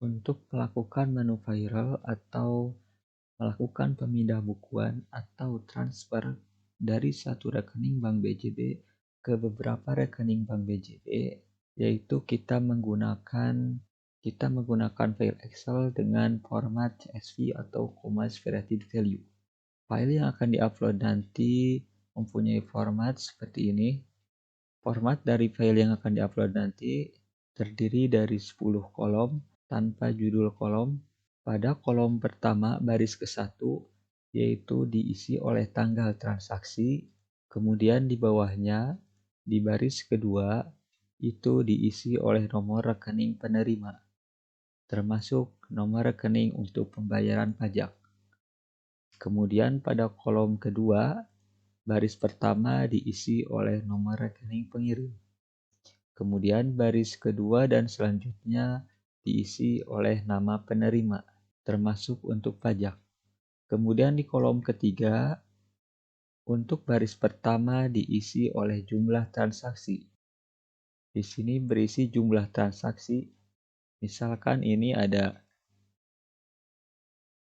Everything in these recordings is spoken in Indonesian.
Untuk melakukan menu viral atau melakukan pemindah bukuan atau transfer dari satu rekening bank BJB ke beberapa rekening bank BJB, yaitu kita menggunakan file Excel dengan format CSV atau Comma Separated Value. File yang akan diupload nanti mempunyai format seperti ini. Format dari file yang akan diupload nanti terdiri dari 10 kolom tanpa judul kolom. Pada kolom pertama baris ke-1 yaitu diisi oleh tanggal transaksi, kemudian di bawahnya di baris kedua itu diisi oleh nomor rekening penerima, termasuk nomor rekening untuk pembayaran pajak. Kemudian pada kolom kedua, baris pertama diisi oleh nomor rekening pengirim. Kemudian baris kedua dan selanjutnya diisi oleh nama penerima, termasuk untuk pajak. Kemudian di kolom ketiga, untuk baris pertama diisi oleh jumlah transaksi. Di sini berisi jumlah transaksi. Misalkan ini ada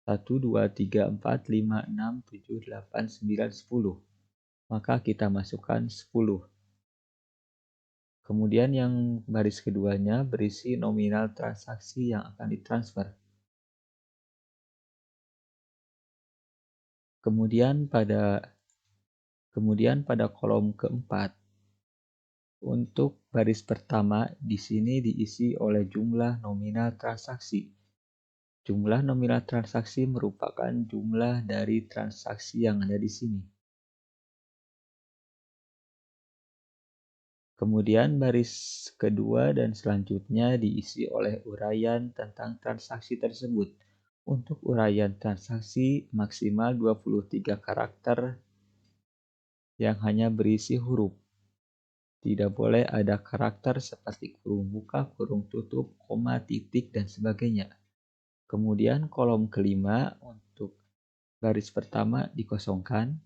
1, 2, 3, 4, 5, 6, 7, 8, 9, 10. Maka kita masukkan 10. Kemudian yang baris keduanya berisi nominal transaksi yang akan ditransfer. Kemudian pada kolom keempat, untuk baris pertama di sini diisi oleh jumlah nominal transaksi. Jumlah nominal transaksi merupakan jumlah dari transaksi yang ada di sini. Kemudian baris kedua dan selanjutnya diisi oleh uraian tentang transaksi tersebut. Untuk uraian transaksi maksimal 23 karakter yang hanya berisi huruf. Tidak boleh ada karakter seperti kurung buka, kurung tutup, koma, titik, dan sebagainya. Kemudian kolom kelima untuk baris pertama dikosongkan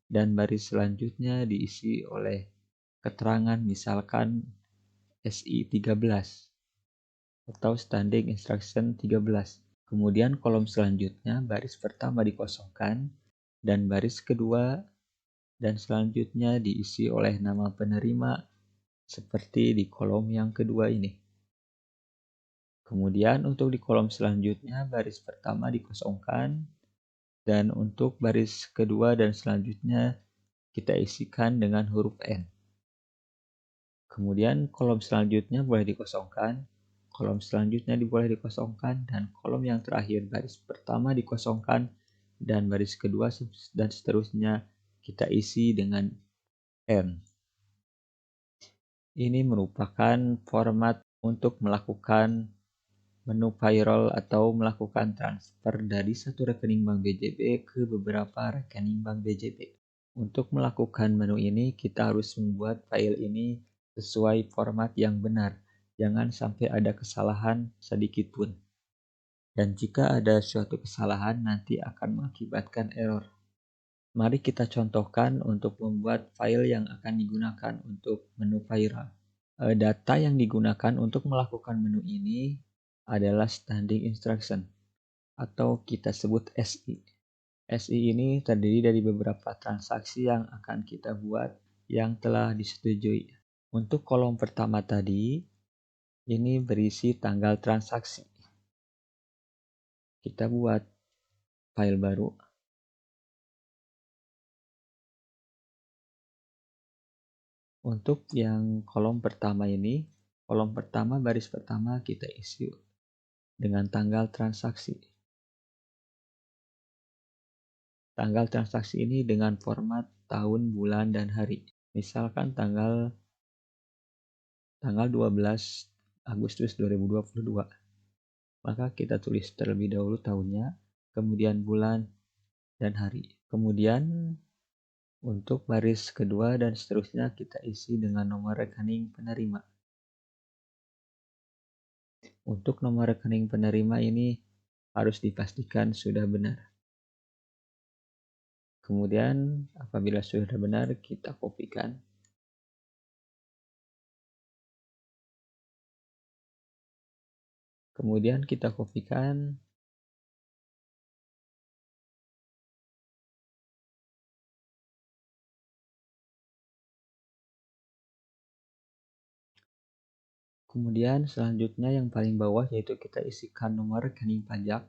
dan baris selanjutnya diisi oleh keterangan misalkan SI 13 atau Standing Instruction 13. Kemudian kolom selanjutnya baris pertama dikosongkan dan baris kedua dan selanjutnya diisi oleh nama penerima seperti di kolom yang kedua ini. Kemudian untuk di kolom selanjutnya baris pertama dikosongkan dan untuk baris kedua dan selanjutnya kita isikan dengan huruf N. Kemudian kolom selanjutnya boleh dikosongkan, kolom selanjutnya boleh dikosongkan, dan kolom yang terakhir baris pertama dikosongkan dan baris kedua dan seterusnya kita isi dengan N. Ini merupakan format untuk melakukan menu viral atau melakukan transfer dari satu rekening bank BJB ke beberapa rekening bank BJB. Untuk melakukan menu ini, kita harus membuat file ini sesuai format yang benar. Jangan sampai ada kesalahan sedikit pun. Dan jika ada suatu kesalahan, nanti akan mengakibatkan error. Mari kita contohkan untuk membuat file yang akan digunakan untuk menu viral. Data yang digunakan untuk melakukan menu ini adalah standing instruction atau kita sebut SI. SI ini terdiri dari beberapa transaksi yang akan kita buat yang telah disetujui. Untuk kolom pertama tadi, ini berisi tanggal transaksi. Kita buat file baru. Untuk yang kolom pertama ini, kolom pertama baris pertama kita isi dengan tanggal transaksi. Tanggal transaksi ini dengan format tahun, bulan, dan hari. Misalkan tanggal 12 Agustus 2022. Maka kita tulis terlebih dahulu tahunnya, kemudian bulan dan hari. Kemudian untuk baris kedua dan seterusnya kita isi dengan nomor rekening penerima. Untuk nomor rekening penerima ini harus dipastikan sudah benar. Kemudian apabila sudah benar kita kopikan. Kemudian kita kopikan. Kemudian selanjutnya yang paling bawah yaitu kita isikan nomor rekening pajak.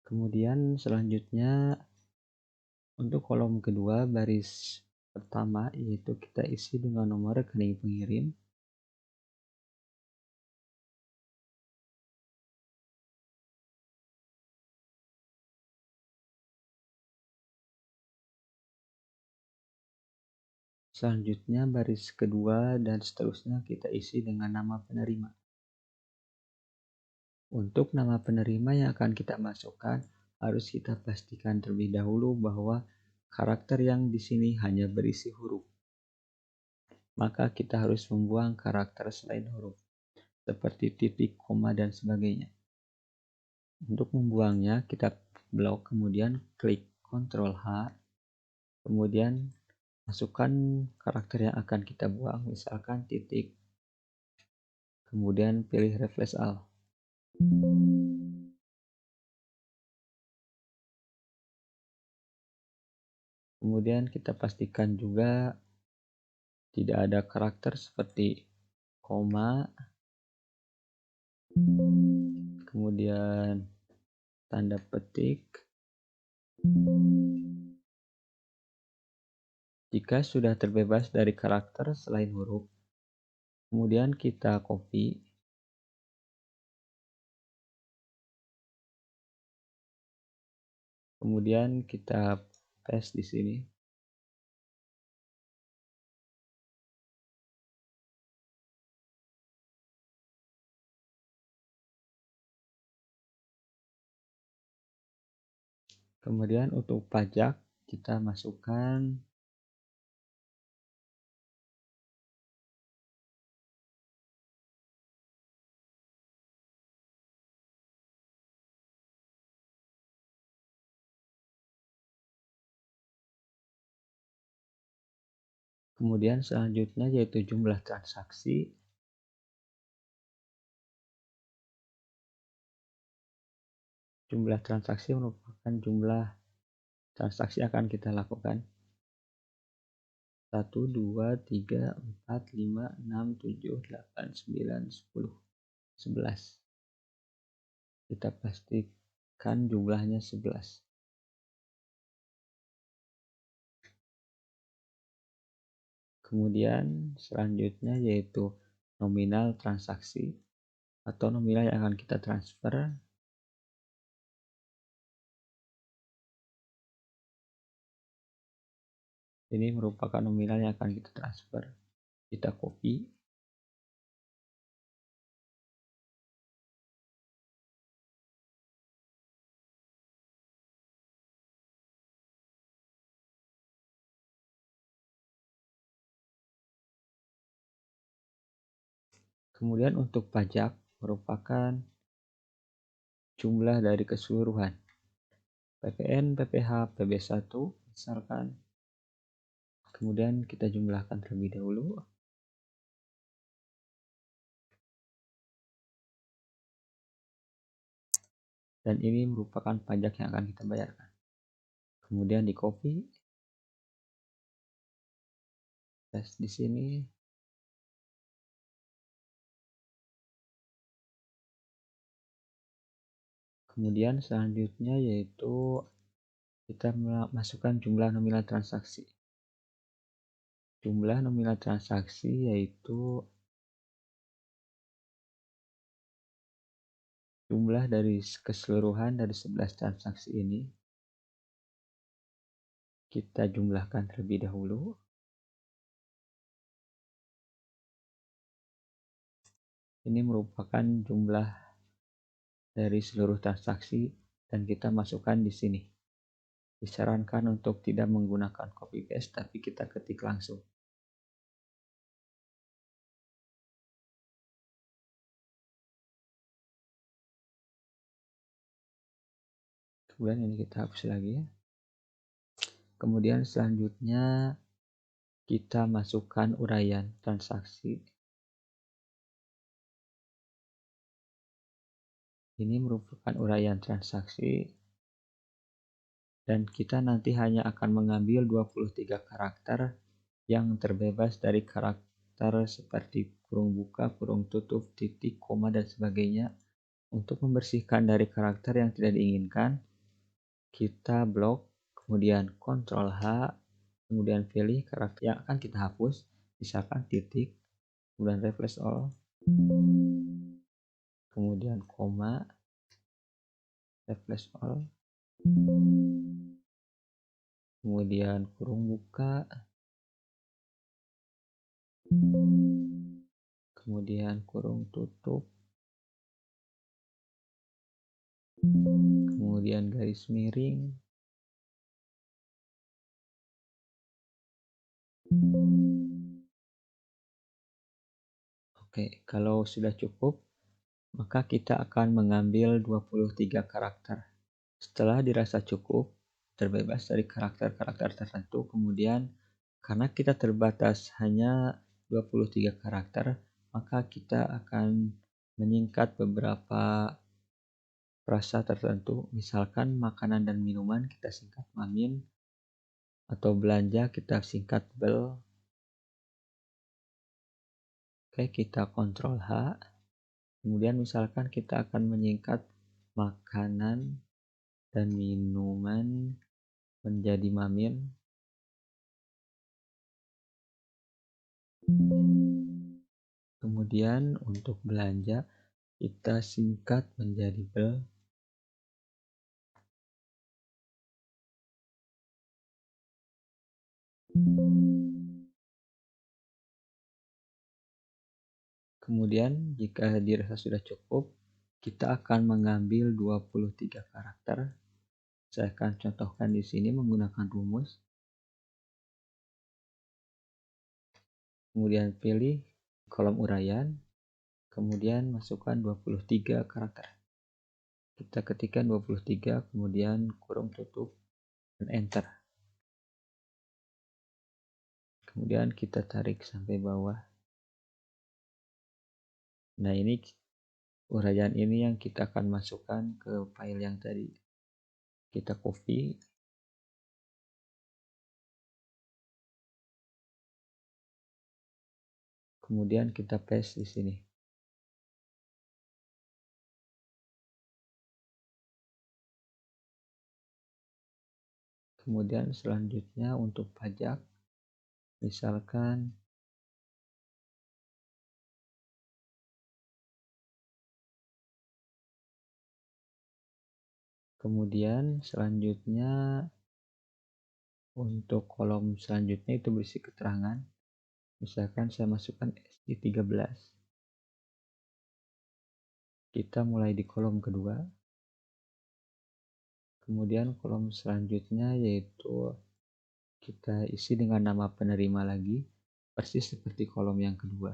Kemudian selanjutnya untuk kolom kedua baris pertama yaitu kita isi dengan nomor rekening pengirim. Selanjutnya baris kedua dan seterusnya kita isi dengan nama penerima. Untuk nama penerima yang akan kita masukkan harus kita pastikan terlebih dahulu bahwa karakter yang di sini hanya berisi huruf. Maka kita harus membuang karakter selain huruf seperti titik, koma, dan sebagainya. Untuk membuangnya kita blok, kemudian klik Ctrl H, kemudian masukkan karakter yang akan kita buang, misalkan titik, kemudian pilih Replace All. Kemudian kita pastikan juga tidak ada karakter seperti koma, kemudian tanda petik. Jika sudah terbebas dari karakter selain huruf, kemudian kita copy. Kemudian kita paste di sini. Kemudian untuk pajak kita masukkan kemudian selanjutnya yaitu jumlah transaksi. Jumlah transaksi merupakan jumlah transaksi yang akan kita lakukan. 1, 2, 3, 4, 5, 6, 7, 8, 9, 10, 11. Kita pastikan jumlahnya 11. Kemudian selanjutnya yaitu nominal transaksi atau nominal yang akan kita transfer. Ini merupakan nominal yang akan kita transfer. Kita copy. Kemudian untuk pajak merupakan jumlah dari keseluruhan. PPN, PPh, PB1 misalkan. Kemudian kita jumlahkan terlebih dahulu. Dan ini merupakan pajak yang akan kita bayarkan. Kemudian di copy, paste di sini. Kemudian selanjutnya yaitu kita masukkan jumlah nominal transaksi. Jumlah nominal transaksi yaitu jumlah dari keseluruhan dari 11 transaksi ini. Kita jumlahkan terlebih dahulu. Ini merupakan jumlah dari seluruh transaksi dan kita masukkan di sini. Disarankan untuk tidak menggunakan copy paste tapi kita ketik langsung. Kemudian ini kita hapus lagi. Kemudian selanjutnya kita masukkan uraian transaksi. Ini merupakan uraian transaksi dan kita nanti hanya akan mengambil 23 karakter yang terbebas dari karakter seperti kurung buka, kurung tutup, titik, koma, dan sebagainya. Untuk membersihkan dari karakter yang tidak diinginkan, kita blok, kemudian Ctrl H, kemudian pilih karakter yang akan kita hapus, misalkan titik, kemudian replace all, kemudian koma, replace all, kemudian kurung buka, kemudian kurung tutup, kemudian garis miring, oke, kalau sudah cukup, maka kita akan mengambil 23 karakter. Setelah dirasa cukup, terbebas dari karakter-karakter tertentu, kemudian karena kita terbatas hanya 23 karakter, maka kita akan menyingkat beberapa frasa tertentu. Misalkan makanan dan minuman kita singkat mamin, atau belanja kita singkat bel. Oke, kita Ctrl H. Kemudian misalkan kita akan menyingkat makanan dan minuman menjadi mamin. Kemudian untuk belanja kita singkat menjadi bel. Kemudian jika dirasa sudah cukup, kita akan mengambil 23 karakter. Saya akan contohkan di sini menggunakan rumus. Kemudian pilih kolom uraian, kemudian masukkan 23 karakter. Kita ketikkan 23, kemudian kurung tutup dan enter. Kemudian kita tarik sampai bawah. Nah, ini uraian ini yang kita akan masukkan ke file yang tadi. Kita copy. Kemudian kita paste di sini. Kemudian selanjutnya untuk pajak, misalkan kemudian selanjutnya untuk kolom selanjutnya itu berisi keterangan. Misalkan saya masukkan SI13. Kita mulai di kolom kedua. Kemudian kolom selanjutnya yaitu kita isi dengan nama penerima lagi, persis seperti kolom yang kedua.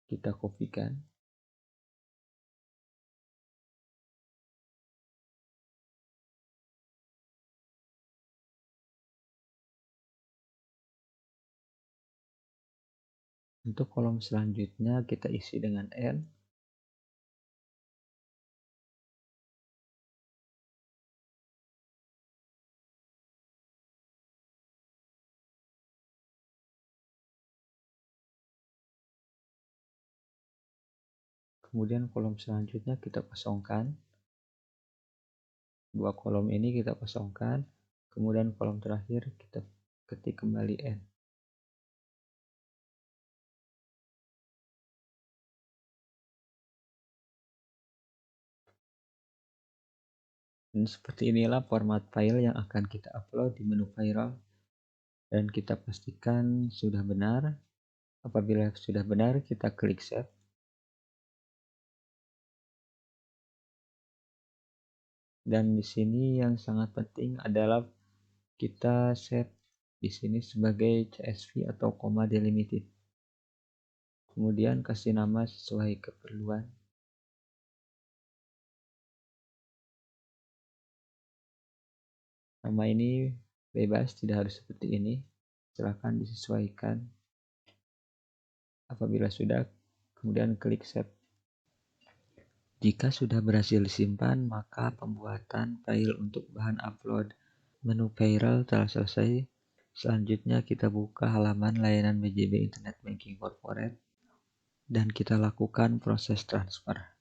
Kita kopikan. Untuk kolom selanjutnya kita isi dengan N. Kemudian kolom selanjutnya kita kosongkan. Dua kolom ini kita kosongkan. Kemudian kolom terakhir kita ketik kembali N. Dan seperti inilah format file yang akan kita upload di menu file. Dan kita pastikan sudah benar. Apabila sudah benar, kita klik save. Dan di sini yang sangat penting adalah kita save di sini sebagai CSV atau comma delimited. Kemudian kasih nama sesuai keperluan. Nama ini bebas, tidak harus seperti ini. Silakan disesuaikan. Apabila sudah, kemudian klik save. Jika sudah berhasil disimpan, maka pembuatan file untuk bahan upload menu file telah selesai. Selanjutnya kita buka halaman layanan BJB Internet Banking Corporate dan kita lakukan proses transfer.